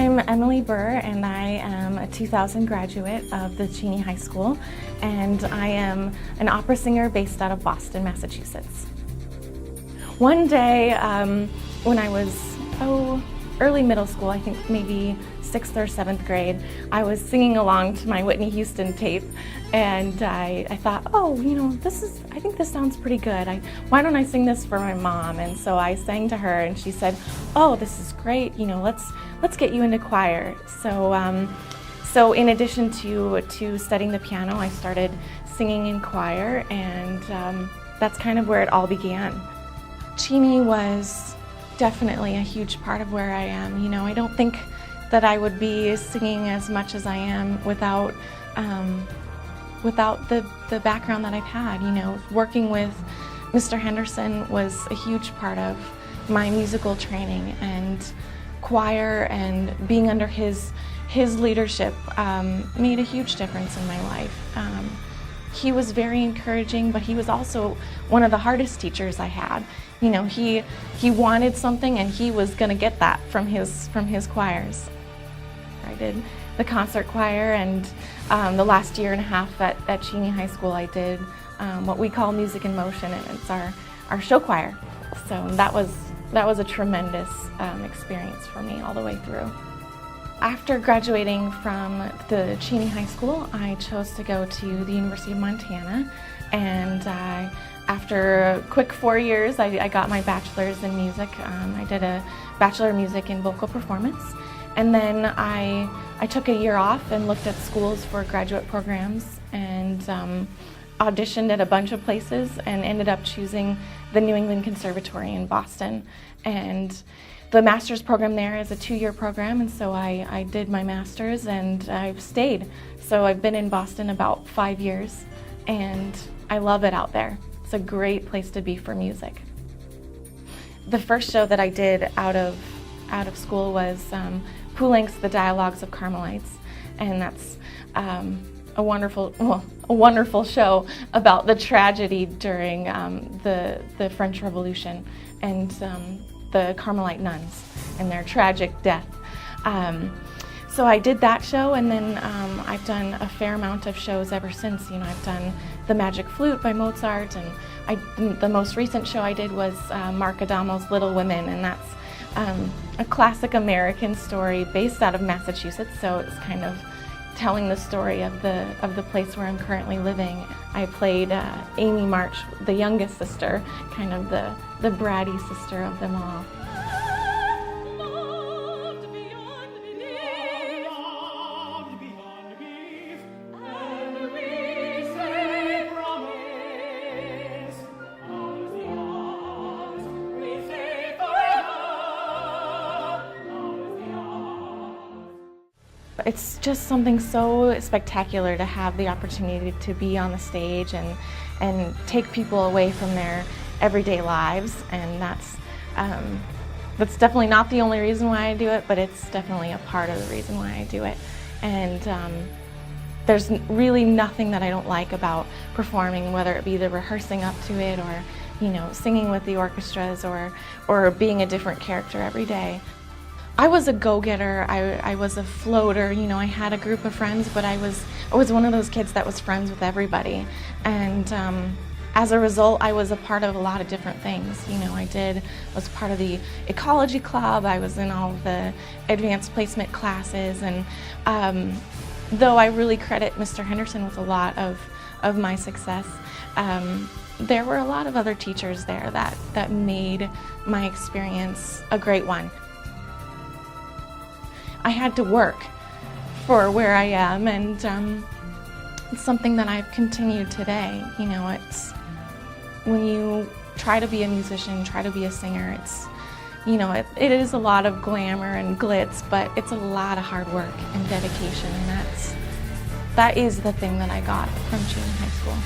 I'm Emily Burr, and I am a 2000 graduate of the Cheney High School, and I am an opera singer based out of Boston, Massachusetts. One day when I was early middle school, I think maybe 6th or 7th grade, I was singing along to my Whitney Houston tape, and I thought, I think this sounds pretty good. Why don't I sing this for my mom? And so I sang to her, and she said, "Oh, this is great. Let's get you into choir." So in addition to studying the piano, I started singing in choir, and that's kind of where it all began. Cheney was definitely a huge part of where I am. I don't think that I would be singing as much as I am without the background that I've had. Working with Mr. Henderson was a huge part of my musical training, and choir and being under his leadership made a huge difference in my life. He was very encouraging, but he was also one of the hardest teachers I had. He wanted something, and he was going to get that from his choirs. I did the concert choir, and the last year and a half at Cheney High School, I did what we call Music in Motion, and it's our show choir. So that was a tremendous experience for me all the way through. After graduating from the Cheney High School, I chose to go to the University of Montana, and after a quick 4 years, I got my bachelor's in music. I did a Bachelor of Music in Vocal Performance, and then I took a year off and looked at schools for graduate programs, and auditioned at a bunch of places, and ended up choosing the New England Conservatory in Boston. And the master's program there is a 2-year program, and so I did my master's, and I've stayed. So I've been in Boston about 5 years, and I love it out there. It's a great place to be for music. The first show that I did out of school was Poulenc's The Dialogues of Carmelites, and that's a wonderful show about the tragedy during the French Revolution, and the Carmelite nuns and their tragic death. So I did that show, and then I've done a fair amount of shows ever since. I've done The Magic Flute by Mozart, and the most recent show I did was Mark Adamo's Little Women, and that's a classic American story based out of Massachusetts, so it's kind of telling the story of the place where I'm currently living. I played Amy March, the youngest sister, kind of the bratty sister of them all. It's just something so spectacular to have the opportunity to be on the stage and take people away from their everyday lives, and that's definitely not the only reason why I do it, but it's definitely a part of the reason why I do it. And there's really nothing that I don't like about performing, whether it be the rehearsing up to it, or singing with the orchestras, or being a different character every day. I was a go-getter. I was a floater. I had a group of friends, but I was one of those kids that was friends with everybody. And as a result, I was a part of a lot of different things. I was part of the ecology club. I was in all of the advanced placement classes, and though I really credit Mr. Henderson with a lot of my success, there were a lot of other teachers there that made my experience a great one. I had to work for where I am, and it's something that I've continued today. It's when you try to be a musician, try to be a singer, it is a lot of glamour and glitz, but it's a lot of hard work and dedication, and that is the thing that I got from Cheney High School.